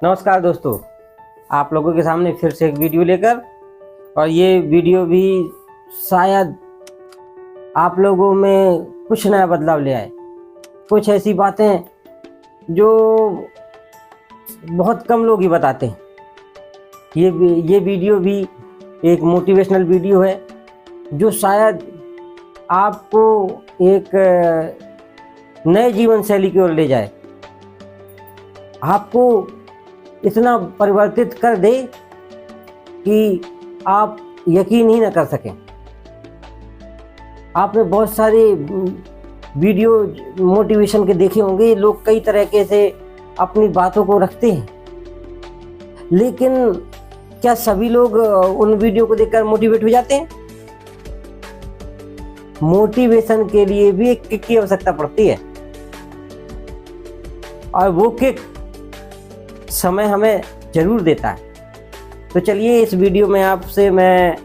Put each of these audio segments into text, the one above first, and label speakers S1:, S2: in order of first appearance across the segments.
S1: नमस्कार दोस्तों, आप लोगों के सामने फिर से एक वीडियो लेकर, और ये वीडियो भी शायद आप लोगों में कुछ नया बदलाव ले आए। कुछ ऐसी बातें जो बहुत कम लोग ही बताते हैं। ये वीडियो भी एक मोटिवेशनल वीडियो है जो शायद आपको एक नए जीवन शैली की ओर ले जाए, आपको इतना परिवर्तित कर दे कि आप यकीन ही न कर सकें। आपने बहुत सारे वीडियो मोटिवेशन के देखे होंगे, लोग कई तरीके से अपनी बातों को रखते हैं, लेकिन क्या सभी लोग उन वीडियो को देखकर मोटिवेट हो जाते हैं? मोटिवेशन के लिए भी एक किक की आवश्यकता पड़ती है, और वो किक समय हमें जरूर देता है। तो चलिए, इस वीडियो में आपसे मैं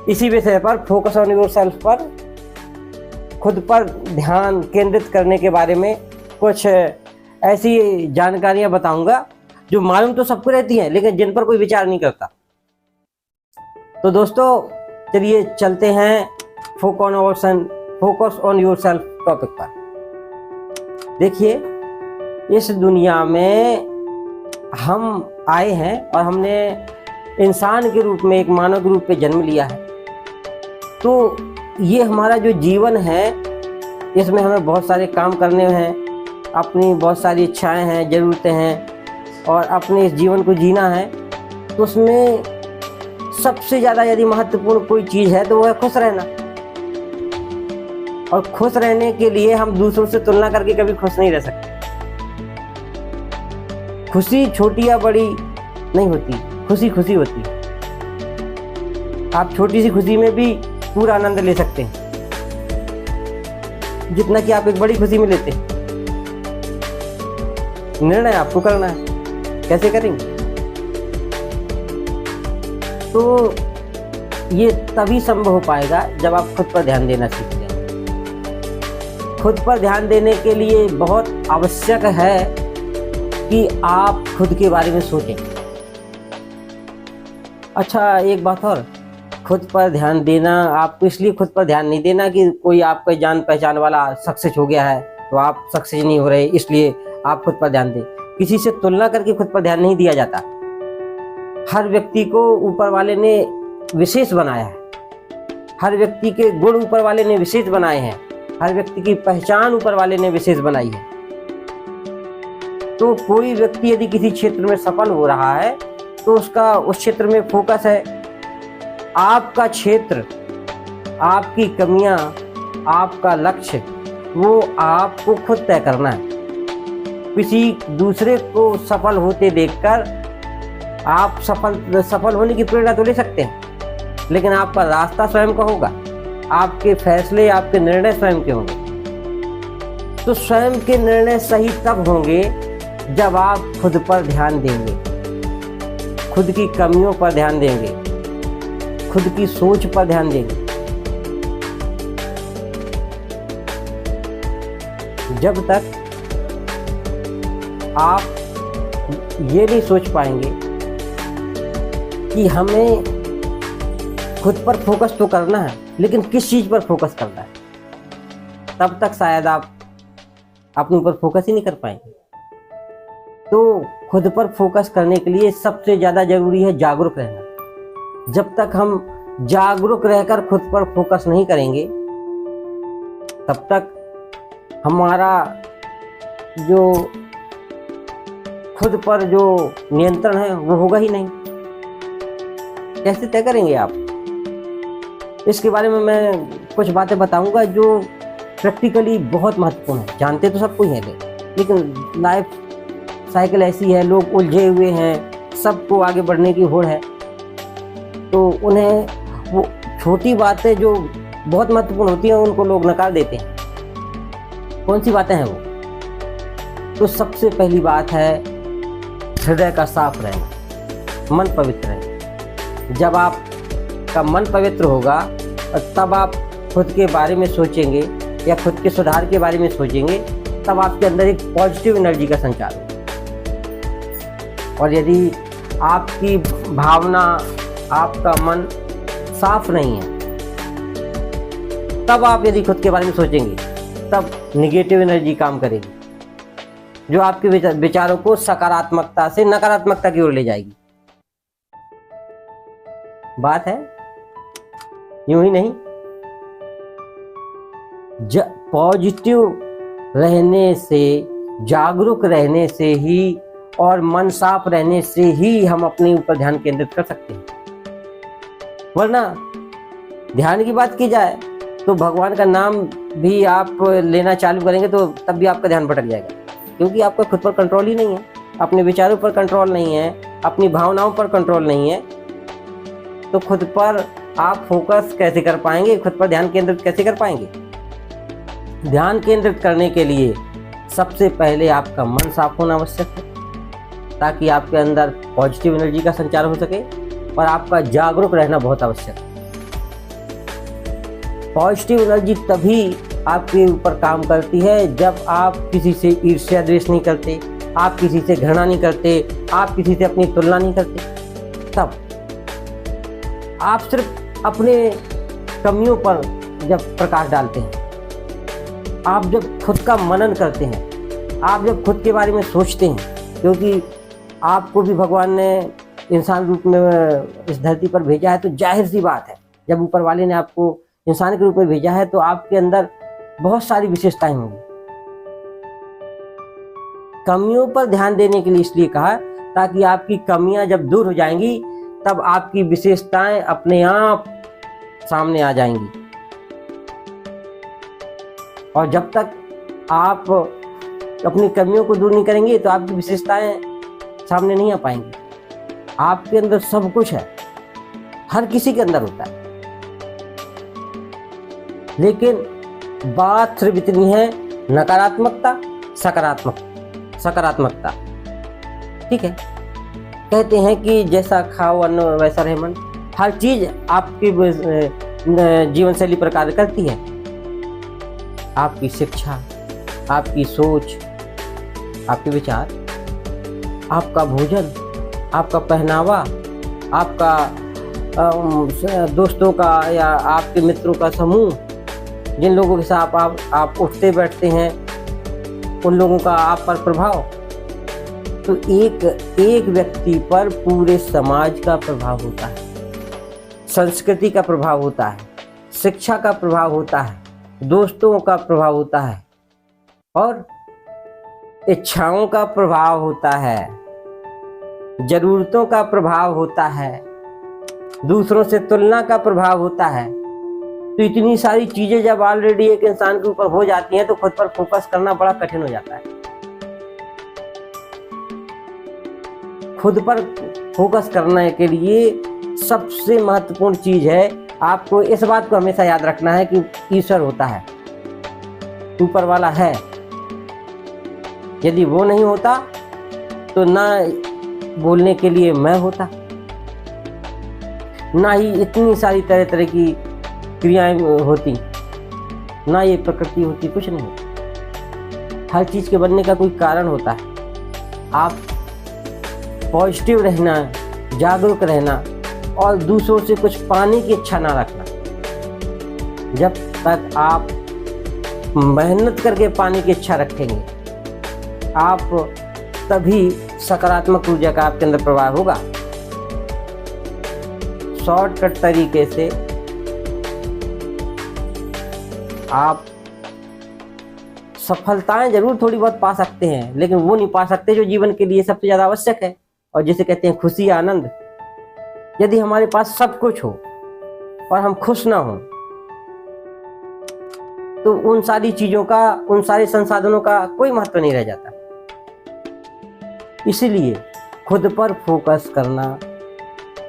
S1: इसी विषय पर, फोकस ऑन योरसेल्फ पर, खुद पर ध्यान केंद्रित करने के बारे में कुछ ऐसी जानकारियां बताऊंगा जो मालूम तो सबको रहती हैं, लेकिन जिन पर कोई विचार नहीं करता। तो दोस्तों, चलिए चलते हैं फोकस ऑन योरसेल्फ टॉपिक पर। देखिए, इस दुनिया में हम आए हैं और हमने इंसान के रूप में, एक मानव के रूप में जन्म लिया है। तो ये हमारा जो जीवन है, इसमें हमें बहुत सारे काम करने हैं, अपनी बहुत सारी इच्छाएं हैं, ज़रूरतें हैं, और अपने इस जीवन को जीना है। तो उसमें सबसे ज़्यादा यदि महत्वपूर्ण कोई चीज़ है तो वो है खुश रहना। और खुश रहने के लिए हम दूसरों से तुलना करके कभी खुश नहीं रह सकते। खुशी छोटी या बड़ी नहीं होती, खुशी खुशी होती है। आप छोटी सी खुशी में भी पूरा आनंद ले सकते हैं, जितना कि आप एक बड़ी खुशी में लेते हैं। निर्णय आपको करना है, कैसे करेंगे। तो ये तभी संभव हो पाएगा जब आप खुद पर ध्यान देना सीख जाएं। खुद पर ध्यान देने के लिए बहुत आवश्यक है कि आप खुद के बारे में सोचें। अच्छा, एक बात और, खुद पर ध्यान देना, आपको इसलिए खुद पर ध्यान नहीं देना कि कोई आपका जान पहचान वाला सक्सेस हो गया है तो आप सक्सेस नहीं हो रहे, इसलिए आप खुद पर ध्यान दें। किसी से तुलना करके खुद पर ध्यान नहीं दिया जाता। हर व्यक्ति को ऊपर वाले ने विशेष बनाया है, हर व्यक्ति के गुण ऊपर वाले ने विशेष बनाए हैं, हर व्यक्ति की पहचान ऊपर वाले ने विशेष बनाई है। तो कोई व्यक्ति यदि किसी क्षेत्र में सफल हो रहा है तो उसका उस क्षेत्र में फोकस है। आपका क्षेत्र, आपकी कमियां, आपका लक्ष्य, वो आपको खुद तय करना है। किसी दूसरे को सफल होते देखकर आप सफल होने की प्रेरणा तो ले सकते हैं, लेकिन आपका रास्ता स्वयं का होगा, आपके फैसले, आपके निर्णय स्वयं के होंगे। तो स्वयं के निर्णय सही तब होंगे जब आप खुद पर ध्यान देंगे, खुद की कमियों पर ध्यान देंगे, खुद की सोच पर ध्यान देंगे। जब तक आप ये नहीं सोच पाएंगे कि हमें खुद पर फोकस तो करना है, लेकिन किस चीज पर फोकस करना है, तब तक शायद आप अपने ऊपर फोकस ही नहीं कर पाएंगे। तो खुद पर फोकस करने के लिए सबसे ज़्यादा जरूरी है जागरूक रहना। जब तक हम जागरूक रहकर खुद पर फोकस नहीं करेंगे, तब तक हमारा जो खुद पर जो नियंत्रण है वो होगा ही नहीं। कैसे तय करेंगे आप? इसके बारे में मैं कुछ बातें बताऊंगा जो प्रैक्टिकली बहुत महत्वपूर्ण है। जानते तो सब कोई है, लेकिन लाइफ साइकिल ऐसी है, लोग उलझे हुए हैं, सबको आगे बढ़ने की होड़ है, तो उन्हें वो छोटी बातें जो बहुत महत्वपूर्ण होती हैं उनको लोग नकार देते हैं। कौन सी बातें हैं वो? तो सबसे पहली बात है हृदय का साफ रहना, मन पवित्र रहना। जब आपका मन पवित्र होगा और तब आप खुद के बारे में सोचेंगे या खुद के सुधार के बारे में सोचेंगे, तब आपके अंदर एक पॉजिटिव एनर्जी का संचार होगा। और यदि आपकी भावना, आपका मन साफ नहीं है, तब आप यदि खुद के बारे में सोचेंगे, तब निगेटिव एनर्जी काम करेगी, जो आपके विचारों को सकारात्मकता से नकारात्मकता की ओर ले जाएगी। बात है यूं ही नहीं, पॉजिटिव रहने से, जागरूक रहने से ही और मन साफ रहने से ही हम अपने ऊपर ध्यान केंद्रित कर सकते हैं। वरना ध्यान की बात की जाए तो भगवान का नाम भी आप लेना चालू करेंगे तो तब भी आपका ध्यान भटक जाएगा, क्योंकि आपका खुद पर कंट्रोल ही नहीं है, अपने विचारों पर कंट्रोल नहीं है, अपनी भावनाओं पर कंट्रोल नहीं है। तो खुद पर आप फोकस कैसे कर पाएंगे, खुद पर ध्यान केंद्रित कैसे कर पाएंगे? ध्यान केंद्रित करने के लिए सबसे पहले आपका मन साफ होना आवश्यक है, ताकि आपके अंदर पॉजिटिव एनर्जी का संचार हो सके, और आपका जागरूक रहना बहुत आवश्यक है। पॉजिटिव एनर्जी तभी आपके ऊपर काम करती है जब आप किसी से ईर्ष्या द्वेष नहीं करते, आप किसी से घृणा नहीं करते, आप किसी से अपनी तुलना नहीं करते। तब आप सिर्फ अपने कमियों पर जब प्रकाश डालते हैं, आप जब खुद का मनन करते हैं, आप जब खुद के बारे में सोचते हैं, क्योंकि आपको भी भगवान ने इंसान रूप में इस धरती पर भेजा है, तो जाहिर सी बात है जब ऊपर वाले ने आपको इंसान के रूप में भेजा है तो आपके अंदर बहुत सारी विशेषताएं होंगी। कमियों पर ध्यान देने के लिए इसलिए कहा, ताकि आपकी कमियां जब दूर हो जाएंगी तब आपकी विशेषताएं अपने आप सामने आ जाएंगी। और जब तक आप अपनी कमियों को दूर नहीं करेंगे तो आपकी विशेषताएं सामने नहीं आ पाएंगी। आपके अंदर सब कुछ है, हर किसी के अंदर होता है, लेकिन बात सिर्फ इतनी है, नकारात्मकता, सकारात्मकता। ठीक है, कहते हैं कि जैसा खाओ अन्न वैसा रहे मन। हर चीज आपकी जीवन शैली पर कार्य करती है। आपकी शिक्षा, आपकी सोच, आपके विचार, आपका भोजन, आपका पहनावा, आपका दोस्तों का या आपके मित्रों का समूह, जिन लोगों के साथ आप उठते बैठते हैं, उन लोगों का आप पर प्रभाव, तो एक व्यक्ति पर पूरे समाज का प्रभाव होता है, संस्कृति का प्रभाव होता है, शिक्षा का प्रभाव होता है, दोस्तों का प्रभाव होता है, और इच्छाओं का प्रभाव होता है, जरूरतों का प्रभाव होता है, दूसरों से तुलना का प्रभाव होता है। तो इतनी सारी चीजें जब ऑलरेडी एक इंसान के ऊपर हो जाती हैं तो खुद पर फोकस करना बड़ा कठिन हो जाता है। खुद पर फोकस करने के लिए सबसे महत्वपूर्ण चीज है, आपको इस बात को हमेशा याद रखना है कि ईश्वर होता है, ऊपर वाला है। यदि वो नहीं होता तो ना बोलने के लिए मैं होता, ना ही इतनी सारी तरह तरह की क्रियाएं होती, ना ये प्रकृति होती, कुछ नहीं होता। हर चीज के बनने का कोई कारण होता है। आप पॉजिटिव रहना, जागरूक रहना और दूसरों से कुछ पाने की इच्छा ना रखना। जब तक आप मेहनत करके पाने की इच्छा रखेंगे, आप तभी सकारात्मक ऊर्जा का आपके अंदर प्रवाह होगा। शॉर्टकट तरीके से आप सफलताएं जरूर थोड़ी बहुत पा सकते हैं, लेकिन वो नहीं पा सकते जो जीवन के लिए सबसे ज्यादा आवश्यक है, और जिसे कहते हैं खुशी, आनंद। यदि हमारे पास सब कुछ हो और हम खुश ना हो, तो उन सारी चीजों का, उन सारे संसाधनों का कोई महत्व नहीं रह जाता। इसीलिए खुद पर फोकस करना,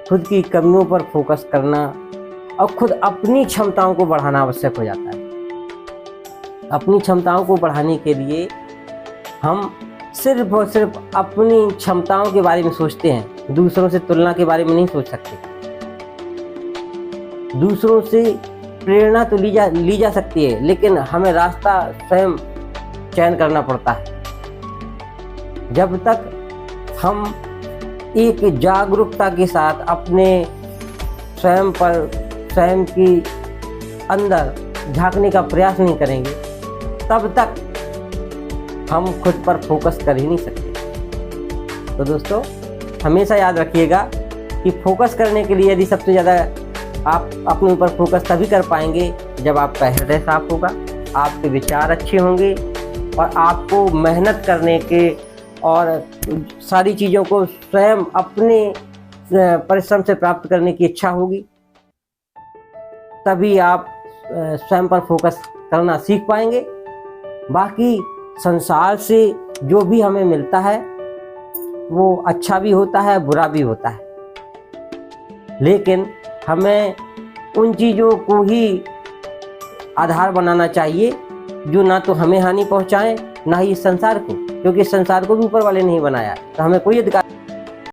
S1: खुद की कमियों पर फोकस करना और खुद अपनी क्षमताओं को बढ़ाना आवश्यक हो जाता है। अपनी क्षमताओं को बढ़ाने के लिए हम सिर्फ और सिर्फ अपनी क्षमताओं के बारे में सोचते हैं, दूसरों से तुलना के बारे में नहीं सोच सकते। दूसरों से प्रेरणा तो ली जा सकती है, लेकिन हमें रास्ता स्वयं चयन करना पड़ता है। जब तक हम एक जागरूकता के साथ अपने स्वयं की अंदर झांकने का प्रयास नहीं करेंगे, तब तक हम खुद पर फोकस कर ही नहीं सकते। तो दोस्तों, हमेशा याद रखिएगा कि फोकस करने के लिए यदि सबसे ज़्यादा आप अपने ऊपर फोकस तभी कर पाएंगे जब आपका हृदय साफ होगा, आपके विचार अच्छे होंगे और आपको मेहनत करने के और सारी चीज़ों को स्वयं अपने परिश्रम से प्राप्त करने की इच्छा होगी। तभी आप स्वयं पर फोकस करना सीख पाएंगे। बाकी संसार से जो भी हमें मिलता है वो अच्छा भी होता है, बुरा भी होता है, लेकिन हमें उन चीज़ों को ही आधार बनाना चाहिए जो ना तो हमें हानि पहुंचाएं, ना ही इस संसार को, क्योंकि इस संसार को भी ऊपर वाले नहीं बनाया, तो हमें कोई अधिकार